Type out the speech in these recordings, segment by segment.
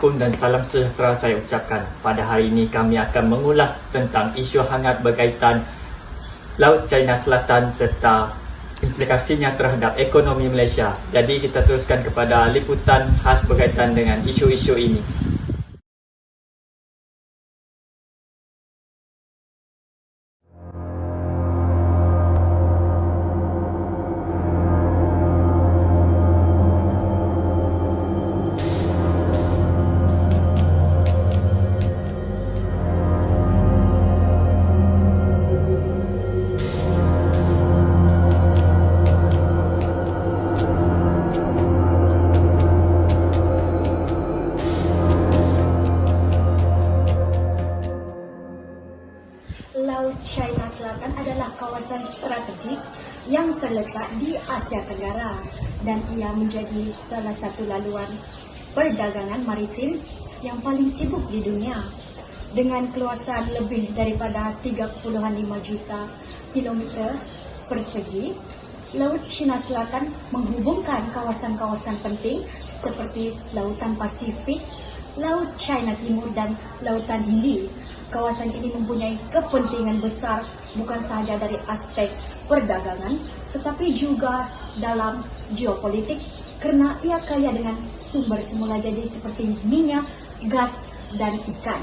Assalamualaikum dan salam sejahtera saya ucapkan. Pada hari ini kami akan mengulas tentang isu hangat berkaitan Laut China Selatan serta implikasinya terhadap ekonomi Malaysia. Jadi kita teruskan kepada liputan khas berkaitan dengan isu-isu ini. Laut China Selatan adalah kawasan strategik yang terletak di Asia Tenggara dan ia menjadi salah satu laluan perdagangan maritim yang paling sibuk di dunia. Dengan keluasan lebih daripada 3.5 juta kilometer persegi, Laut China Selatan menghubungkan kawasan-kawasan penting seperti Lautan Pasifik, Laut China Timur dan Lautan Hindi. Kawasan ini mempunyai kepentingan besar bukan sahaja dari aspek perdagangan tetapi juga dalam geopolitik kerana ia kaya dengan sumber semula jadi seperti minyak, gas dan ikan.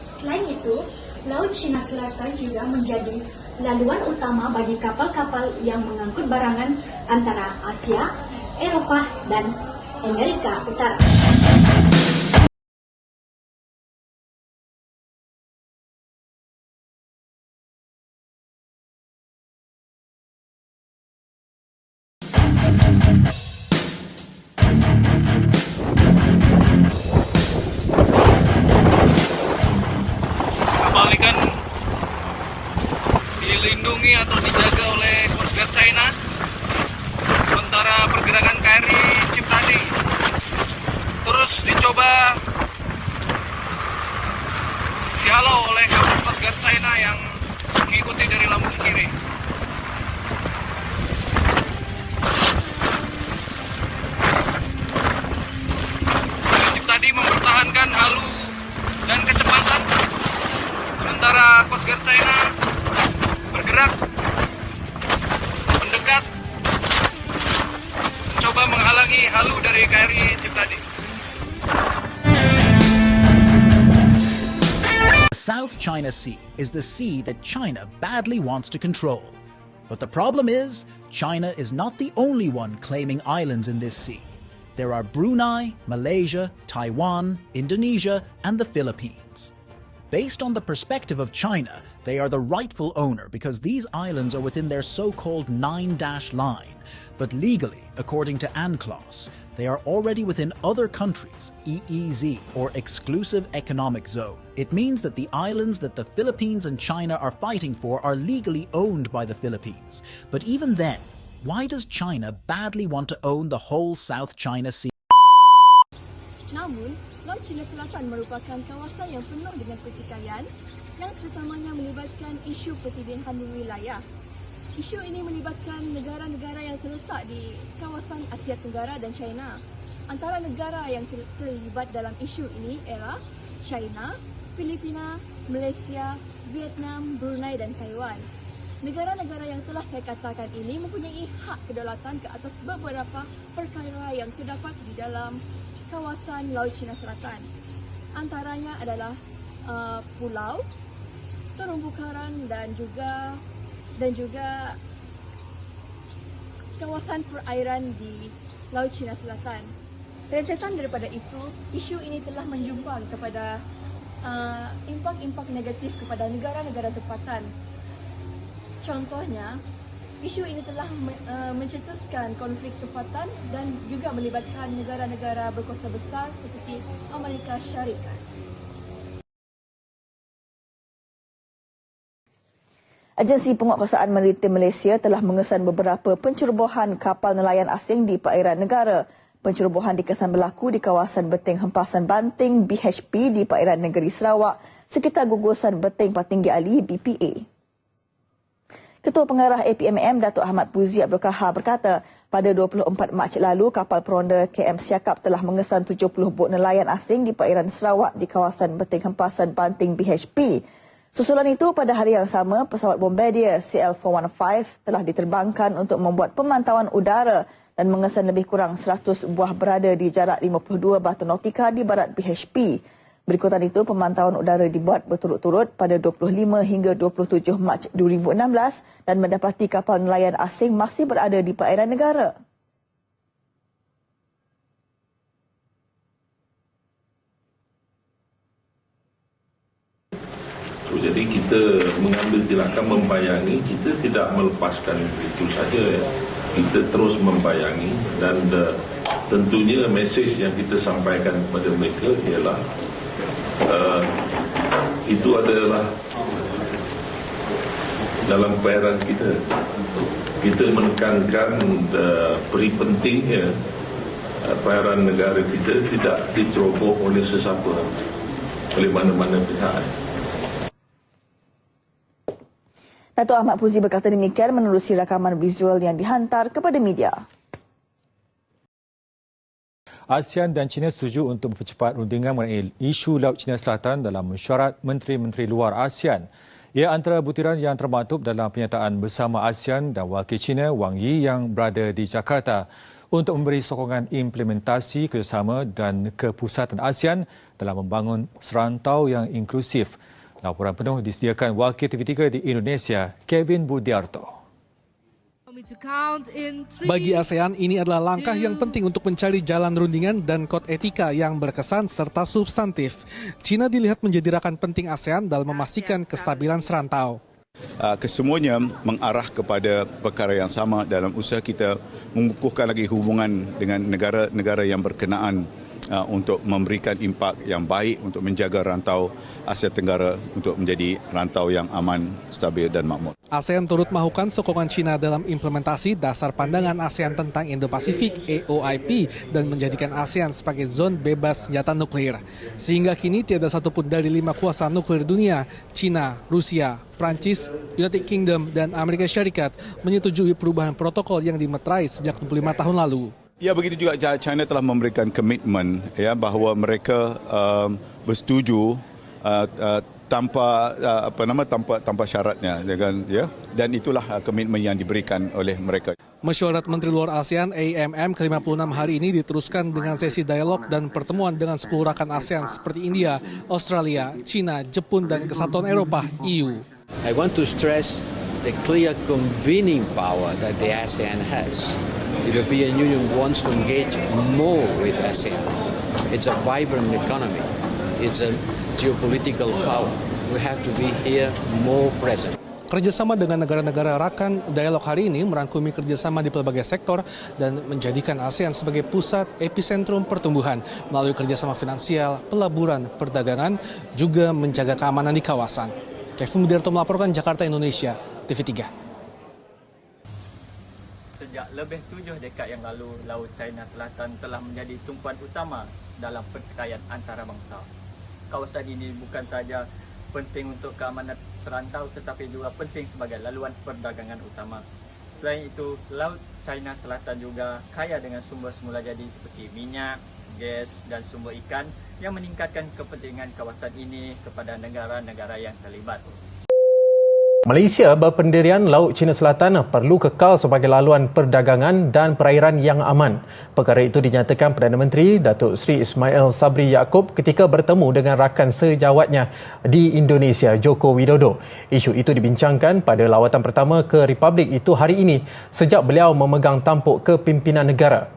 Selain itu, Laut China Selatan juga menjadi laluan utama bagi kapal-kapal yang mengangkut barangan antara Asia, Eropah dan Amerika Utara. Kapal ikan dilindungi atau dijaga oleh Coast Guard China, sementara pergerakan KRI Ciptadi terus dicoba dihalau oleh kapal Coast Guard China yang mengikuti dari lambung kiri. KRI Ciptadi mempertahankan halu dan kecepatan, sementara Coast Guard China bergerak mendekat mencoba menghalangi halu dari KRI Ciptadi. The South China Sea is the sea that China badly wants to control. But the problem is, China is not the only one claiming islands in this sea. There are Brunei, Malaysia, Taiwan, Indonesia, and the Philippines. Based on the perspective of China, they are the rightful owner because these islands are within their so-called 9-dash line. But legally, according to UNCLOS, they are already within other countries' EEZ or Exclusive Economic Zone. It means that the islands that the Philippines and China are fighting for are legally owned by the Philippines. But even then, why does China badly want to own the whole South China Sea? Namun, Laut China Selatan merupakan kawasan yang penuh dengan pertikaian yang terutamanya melibatkan isu pertibihan wilayah. Isu ini melibatkan negara-negara yang terletak di kawasan Asia Tenggara dan China. Antara negara yang terlibat dalam isu ini ialah China, Filipina, Malaysia, Vietnam, Brunei dan Taiwan. Negara-negara yang telah saya katakan ini mempunyai hak kedaulatan ke atas beberapa perkara yang terdapat di dalam kawasan Laut China Selatan. Antaranya adalah pulau, terumbu karang dan juga kawasan perairan di Laut China Selatan. Rentetan daripada itu, isu ini telah menjumpang kepada impak-impak negatif kepada negara-negara tempatan. Contohnya, isu ini telah mencetuskan konflik tempatan dan juga melibatkan negara-negara berkuasa besar seperti Amerika Syarikat. Agensi Penguatkuasaan Maritim Malaysia telah mengesan beberapa pencerobohan kapal nelayan asing di perairan negara. Pencerobohan dikesan berlaku di kawasan Beting Hempasan Banting BHP di perairan negeri Sarawak sekitar gugusan Beting Patinggi Ali BPA. Ketua Pengarah APMM Datuk Ahmad Puzi Abdul Kahar berkata, Pada 24 Mac lalu, kapal peronda KM Siakap telah mengesan 70 bot nelayan asing di perairan Sarawak di kawasan Beting Hempasan Banting BHP. Susulan itu, pada hari yang sama, pesawat Bombardier CL-415 telah diterbangkan untuk membuat pemantauan udara dan mengesan lebih kurang 100 buah berada di jarak 52 batu nautika di barat BHP. Berikutan itu, pemantauan udara dibuat berturut-turut pada 25 hingga 27 Mac 2016 dan mendapati kapal nelayan asing masih berada di perairan negara. Jadi kita mengambil tindakan membayangi, kita tidak melepaskan itu saja. Kita terus membayangi dan tentunya mesej yang kita sampaikan kepada mereka ialah itu adalah dalam perairan kita. Kita menekankan peri pentingnya perairan negara kita tidak diceroboh oleh sesiapa, oleh mana-mana pihak. Datuk Ahmad Puzi berkata demikian menerusi rakaman visual yang dihantar kepada media. ASEAN dan China setuju untuk mempercepat rundingan mengenai isu Laut China Selatan dalam mesyuarat Menteri-Menteri Luar ASEAN. Ia antara butiran yang termaktub dalam pernyataan bersama ASEAN dan wakil China Wang Yi yang berada di Jakarta untuk memberi sokongan implementasi kerjasama dan kepusatan ASEAN dalam membangun serantau yang inklusif. Laporan penuh disediakan wakil TV3 di Indonesia, Kevin Budiarto. Bagi ASEAN, ini adalah langkah yang penting untuk mencari jalan rundingan dan kod etika yang berkesan serta substantif. China dilihat menjadi rakan penting ASEAN dalam memastikan kestabilan serantau. Kesemuanya mengarah kepada perkara yang sama dalam usaha kita mengukuhkan lagi hubungan dengan negara-negara yang berkenaan untuk memberikan impak yang baik untuk menjaga rantau Asia Tenggara untuk menjadi rantau yang aman, stabil dan makmur. ASEAN turut mahukan sokongan China dalam implementasi dasar pandangan ASEAN tentang Indo-Pasifik AOIP dan menjadikan ASEAN sebagai zon bebas senjata nuklir. Sehingga kini tiada satupun dari 5 kuasa nuklir dunia, China, Rusia, Prancis, United Kingdom dan Amerika Syarikat menyetujui perubahan protokol yang dimeterai sejak 25 tahun lalu. Ya, begitu juga China telah memberikan komitmen ya bahawa mereka bersetuju tanpa syaratnya ya, dan itulah komitmen yang diberikan oleh mereka. Mesyuarat Menteri Luar ASEAN AMM ke-56 hari ini diteruskan dengan sesi dialog dan pertemuan dengan 10 rakan ASEAN seperti India, Australia, China, Jepun dan Kesatuan Eropah EU. I want to stress the clear convening power that the ASEAN has. The European Union wants to engage more with ASEAN. It's a vibrant economy. It's a geopolitical power. We have to be here more present. Kerjasama dengan negara-negara rakan, dialog hari ini merangkumi kerjasama di pelbagai sektor dan menjadikan ASEAN sebagai pusat epicentrum pertumbuhan melalui kerjasama finansial, pelaburan, perdagangan, juga menjaga keamanan di kawasan. Kevin Budiarto melaporkan Jakarta, Indonesia, TV3. Sejak lebih 7 dekad yang lalu, Laut China Selatan telah menjadi tumpuan utama dalam pertikaian antarabangsa. Kawasan ini bukan sahaja penting untuk keamanan serantau tetapi juga penting sebagai laluan perdagangan utama. Selain itu, Laut China Selatan juga kaya dengan sumber semula jadi seperti minyak, gas dan sumber ikan yang meningkatkan kepentingan kawasan ini kepada negara-negara yang terlibat. Malaysia berpendirian Laut China Selatan perlu kekal sebagai laluan perdagangan dan perairan yang aman. Perkara itu dinyatakan Perdana Menteri Datuk Seri Ismail Sabri Yaakob ketika bertemu dengan rakan sejawatnya di Indonesia, Joko Widodo. Isu itu dibincangkan pada lawatan pertama ke Republik itu hari ini sejak beliau memegang tampuk kepimpinan negara.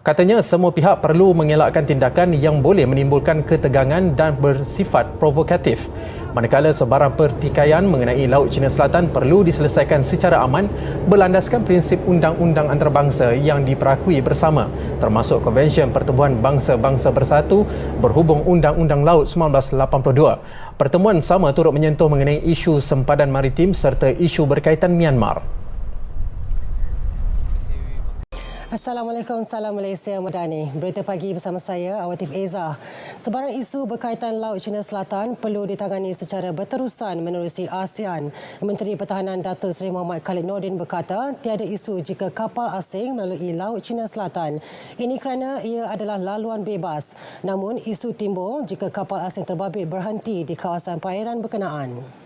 Katanya semua pihak perlu mengelakkan tindakan yang boleh menimbulkan ketegangan dan bersifat provokatif. Manakala sebarang pertikaian mengenai Laut China Selatan perlu diselesaikan secara aman berlandaskan prinsip undang-undang antarabangsa yang diperakui bersama, termasuk Konvensyen Pertubuhan Bangsa-Bangsa Bersatu berhubung Undang-Undang Laut 1982. Pertemuan sama turut menyentuh mengenai isu sempadan maritim serta isu berkaitan Myanmar. Assalamualaikum, salam Malaysia Madani. Berita pagi bersama saya, Awatif Eza. Sebarang isu berkaitan Laut Cina Selatan perlu ditangani secara berterusan menerusi ASEAN. Menteri Pertahanan Datuk Seri Muhammad Khalid Nordin berkata, tiada isu jika kapal asing melalui Laut Cina Selatan. Ini kerana ia adalah laluan bebas. Namun, isu timbul jika kapal asing terbabit berhenti di kawasan perairan berkenaan.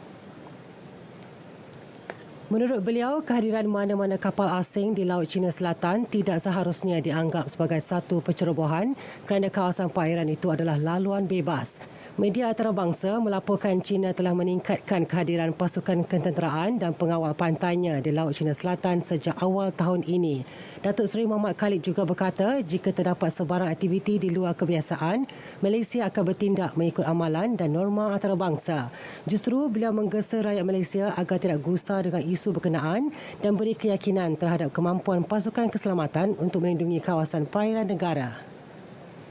Menurut beliau, kehadiran mana-mana kapal asing di Laut Cina Selatan tidak seharusnya dianggap sebagai satu pencerobohan kerana kawasan perairan itu adalah laluan bebas. Media antarabangsa melaporkan China telah meningkatkan kehadiran pasukan ketenteraan dan pengawal pantainya di Laut Cina Selatan sejak awal tahun ini. Datuk Seri Muhammad Khalid juga berkata, jika terdapat sebarang aktiviti di luar kebiasaan, Malaysia akan bertindak mengikut amalan dan norma antarabangsa. Justru beliau menggesa rakyat Malaysia agar tidak gusar dengan isu berkenaan dan beri keyakinan terhadap kemampuan pasukan keselamatan untuk melindungi kawasan perairan negara.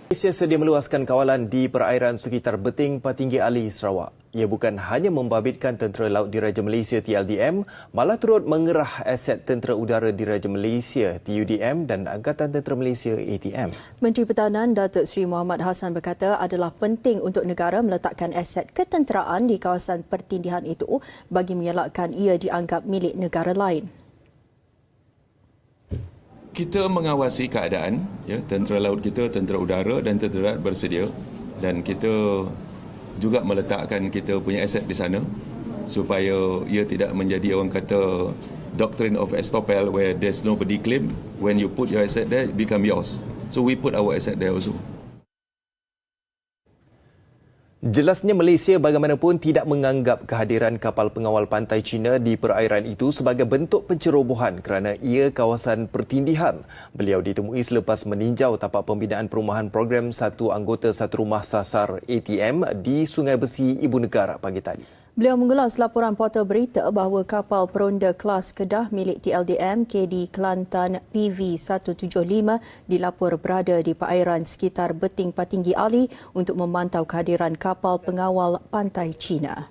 Malaysia sedia meluaskan kawalan di perairan sekitar Beting Patinggi Ali, Sarawak. Ia bukan hanya membabitkan Tentera Laut Diraja Malaysia TLDM, malah turut mengerah aset Tentera Udara Diraja Malaysia TUDM dan Angkatan Tentera Malaysia ATM. Menteri Pertahanan Datuk Seri Muhammad Hassan berkata adalah penting untuk negara meletakkan aset ketenteraan di kawasan pertindihan itu bagi mengelakkan ia dianggap milik negara lain. Kita mengawasi keadaan, ya, tentera laut kita, tentera udara dan tentera darat bersedia, dan kita juga meletakkan kita punya aset di sana supaya ia tidak menjadi orang kata doctrine of estoppel where there's nobody claim. When you put your asset there, it become yours. So we put our asset there also. Jelasnya Malaysia bagaimanapun tidak menganggap kehadiran kapal pengawal pantai China di perairan itu sebagai bentuk pencerobohan kerana ia kawasan pertindihan. Beliau ditemui selepas meninjau tapak pembinaan perumahan program satu anggota satu rumah sasar ATM di Sungai Besi, Ibu Negara pagi tadi. Beliau mengulas laporan portal berita bahawa kapal peronda kelas Kedah milik TLDM KD Kelantan PV175 dilapor berada di perairan sekitar Beting Patinggi Ali untuk memantau kehadiran kapal pengawal pantai China.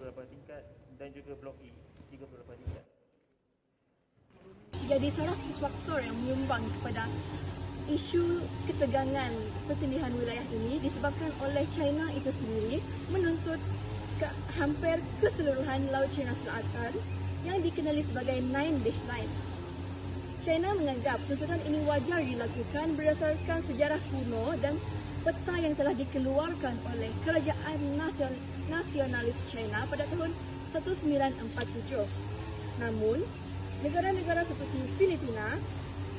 Jadi salah satu faktor yang menyumbang kepada isu ketegangan pertindihan wilayah ini disebabkan oleh China itu sendiri menuntut hampir keseluruhan Laut Cina Selatan yang dikenali sebagai Nine Dash Line. China menganggap tuntutan ini wajar dilakukan berdasarkan sejarah kuno dan peta yang telah dikeluarkan oleh Kerajaan Nasionalis China pada tahun 1947. Namun, negara-negara seperti Filipina,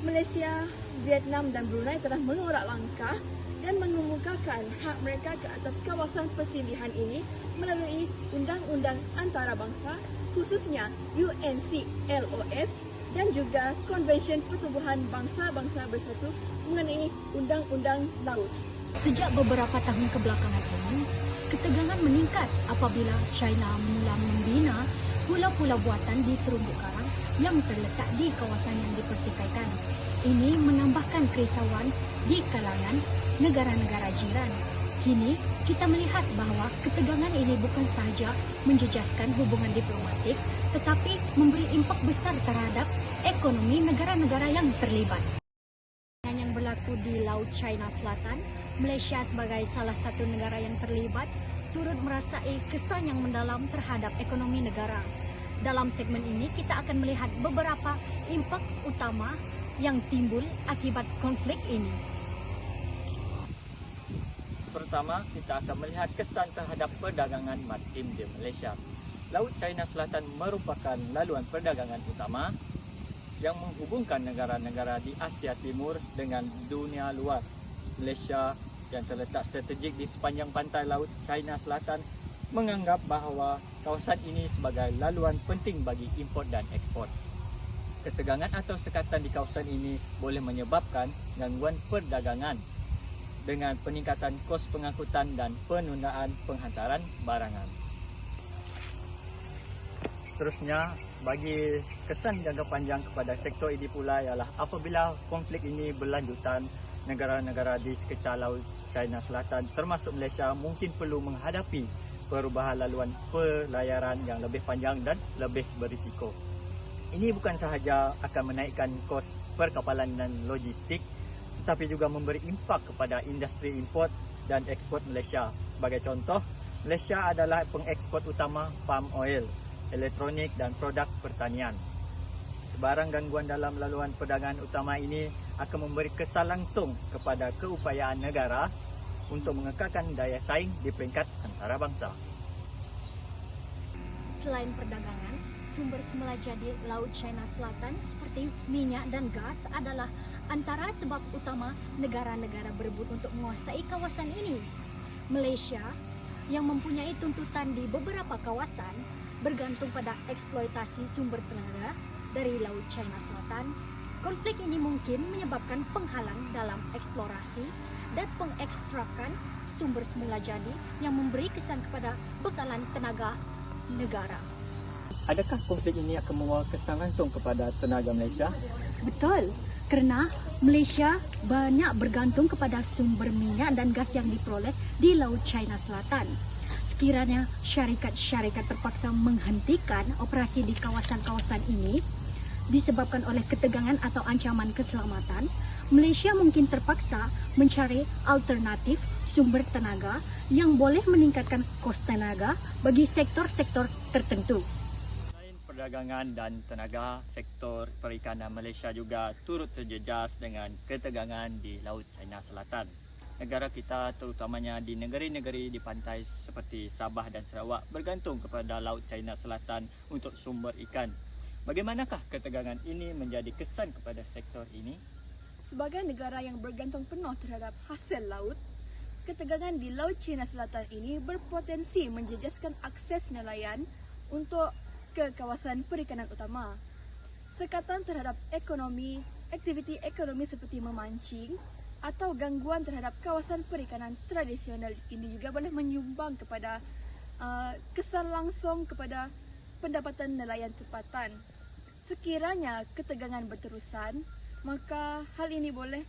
Malaysia, Vietnam dan Brunei telah mengorak langkah dan mengemukakan hak mereka ke atas kawasan pertindihan ini melalui undang-undang antarabangsa, khususnya UNCLOS dan juga Konvensyen Pertubuhan Bangsa-Bangsa Bersatu mengenai Undang-Undang Laut. Sejak beberapa tahun kebelakangan ini, ketegangan meningkat apabila China mula membina pulau-pulau buatan di terumbu karang yang terletak di kawasan yang dipertikaikan. Ini menambahkan kerisauan di kalangan negara-negara jiran. Kini, kita melihat bahawa ketegangan ini bukan sahaja menjejaskan hubungan diplomatik, tetapi memberi impak besar terhadap ekonomi negara-negara yang terlibat. Yang berlaku di Laut China Selatan, Malaysia sebagai salah satu negara yang terlibat, turut merasai kesan yang mendalam terhadap ekonomi negara. Dalam segmen ini, kita akan melihat beberapa impak utama yang timbul akibat konflik ini. Pertama, kita akan melihat kesan terhadap perdagangan maritim di Malaysia. Laut China Selatan merupakan laluan perdagangan utama yang menghubungkan negara-negara di Asia Timur dengan dunia luar. Malaysia yang terletak strategik di sepanjang pantai Laut China Selatan menganggap bahawa kawasan ini sebagai laluan penting bagi import dan ekspor. Ketegangan atau sekatan di kawasan ini boleh menyebabkan gangguan perdagangan dengan peningkatan kos pengangkutan dan penundaan penghantaran barangan. Seterusnya, bagi kesan jangka panjang kepada sektor ini pula ialah apabila konflik ini berlanjutan, negara-negara di sekitar Laut China Selatan termasuk Malaysia mungkin perlu menghadapi perubahan laluan pelayaran yang lebih panjang dan lebih berisiko. Ini bukan sahaja akan menaikkan kos perkapalan dan logistik, tetapi juga memberi impak kepada industri import dan ekspor Malaysia. Sebagai contoh, Malaysia adalah pengekspor utama palm oil, elektronik dan produk pertanian. Sebarang gangguan dalam laluan perdagangan utama ini akan memberi kesan langsung kepada keupayaan negara untuk mengekalkan daya saing di peringkat antarabangsa. Selain perdagangan, sumber semula jadi Laut China Selatan seperti minyak dan gas adalah antara sebab utama negara-negara berebut untuk menguasai kawasan ini. Malaysia yang mempunyai tuntutan di beberapa kawasan bergantung pada eksploitasi sumber tenaga dari Laut China Selatan. Konflik ini mungkin menyebabkan penghalang dalam eksplorasi dan pengekstrakan sumber semula jadi yang memberi kesan kepada bekalan tenaga negara. Adakah konflik ini akan membawa kesan langsung kepada tenaga Malaysia? Betul, kerana Malaysia banyak bergantung kepada sumber minyak dan gas yang diperoleh di Laut China Selatan. Sekiranya syarikat-syarikat terpaksa menghentikan operasi di kawasan-kawasan ini disebabkan oleh ketegangan atau ancaman keselamatan, Malaysia mungkin terpaksa mencari alternatif sumber tenaga yang boleh meningkatkan kos tenaga bagi sektor-sektor tertentu. Selain perdagangan dan tenaga, sektor perikanan Malaysia juga turut terjejas dengan ketegangan di Laut China Selatan. Negara kita terutamanya di negeri-negeri di pantai seperti Sabah dan Sarawak bergantung kepada Laut China Selatan untuk sumber ikan. Bagaimanakah ketegangan ini menjadi kesan kepada sektor ini? Sebagai negara yang bergantung penuh terhadap hasil laut, ketegangan di Laut China Selatan ini berpotensi menjejaskan akses nelayan untuk ke kawasan perikanan utama. Sekatan terhadap ekonomi, aktiviti ekonomi seperti memancing atau gangguan terhadap kawasan perikanan tradisional ini juga boleh menyumbang kepada kesan langsung kepada pendapatan nelayan tempatan. Sekiranya ketegangan berterusan, maka hal ini boleh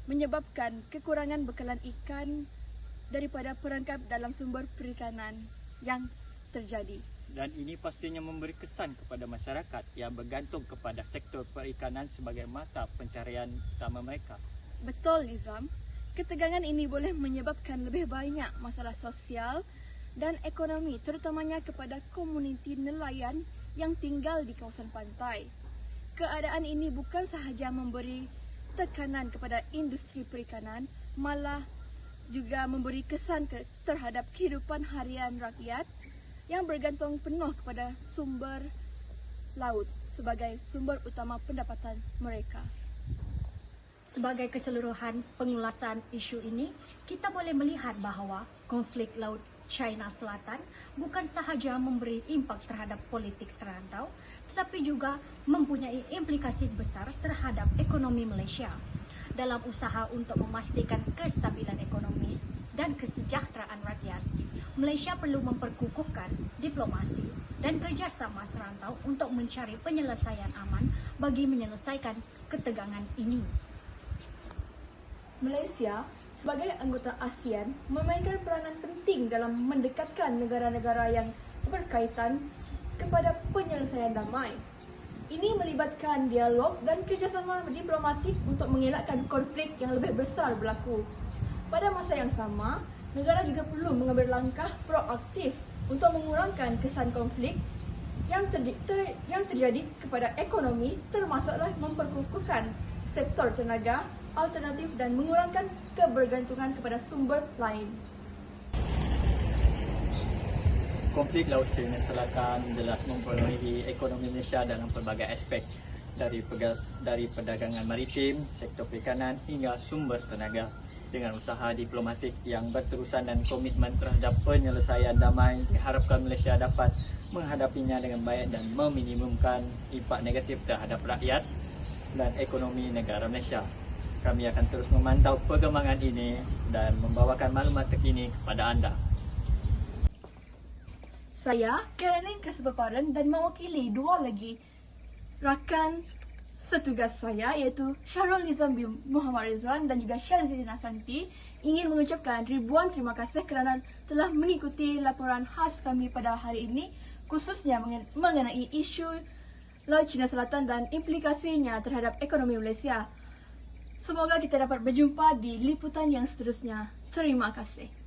menyebabkan kekurangan bekalan ikan daripada perangkap dalam sumber perikanan yang terjadi. Dan ini pastinya memberi kesan kepada masyarakat yang bergantung kepada sektor perikanan sebagai mata pencarian utama mereka. Betul, Nizam. Ketegangan ini boleh menyebabkan lebih banyak masalah sosial dan ekonomi, terutamanya kepada komuniti nelayan yang tinggal di kawasan pantai. Keadaan ini bukan sahaja memberi tekanan kepada industri perikanan, malah juga memberi kesan terhadap kehidupan harian rakyat yang bergantung penuh kepada sumber laut sebagai sumber utama pendapatan mereka. Sebagai keseluruhan pengulasan isu ini, kita boleh melihat bahawa konflik Laut China Selatan bukan sahaja memberi impak terhadap politik serantau, tetapi juga mempunyai implikasi besar terhadap ekonomi Malaysia. Dalam usaha untuk memastikan kestabilan ekonomi dan kesejahteraan rakyat, Malaysia perlu memperkukuhkan diplomasi dan kerjasama serantau untuk mencari penyelesaian aman bagi menyelesaikan ketegangan ini. Malaysia sebagai anggota ASEAN memainkan peranan penting dalam mendekatkan negara-negara yang berkaitan kepada penyelesaian damai. Ini melibatkan dialog dan kerjasama diplomatik untuk mengelakkan konflik yang lebih besar berlaku. Pada masa yang sama, negara juga perlu mengambil langkah proaktif untuk mengurangkan kesan konflik yang terjadi kepada ekonomi, termasuklah memperkukuhkan sektor tenaga alternatif dan mengurangkan kebergantungan kepada sumber lain. Konflik Laut China Selatan jelas mempengaruhi ekonomi Malaysia dalam pelbagai aspek, dari perdagangan maritim, sektor perikanan hingga sumber tenaga. Dengan usaha diplomatik yang berterusan dan komitmen terhadap penyelesaian damai, diharapkan Malaysia dapat menghadapinya dengan baik dan meminimumkan impak negatif terhadap rakyat dan ekonomi negara Malaysia. Kami akan terus memantau perkembangan ini dan membawakan maklumat terkini kepada anda. Saya, Caroline Kesepaparan dan mewakili dua lagi rakan setugas saya iaitu Syarul Nizam bin Muhammad Rizwan dan juga Syazrin Asanti ingin mengucapkan ribuan terima kasih kerana telah mengikuti laporan khas kami pada hari ini, khususnya mengenai isu Laut Cina Selatan dan implikasinya terhadap ekonomi Malaysia. Semoga kita dapat berjumpa di liputan yang seterusnya. Terima kasih.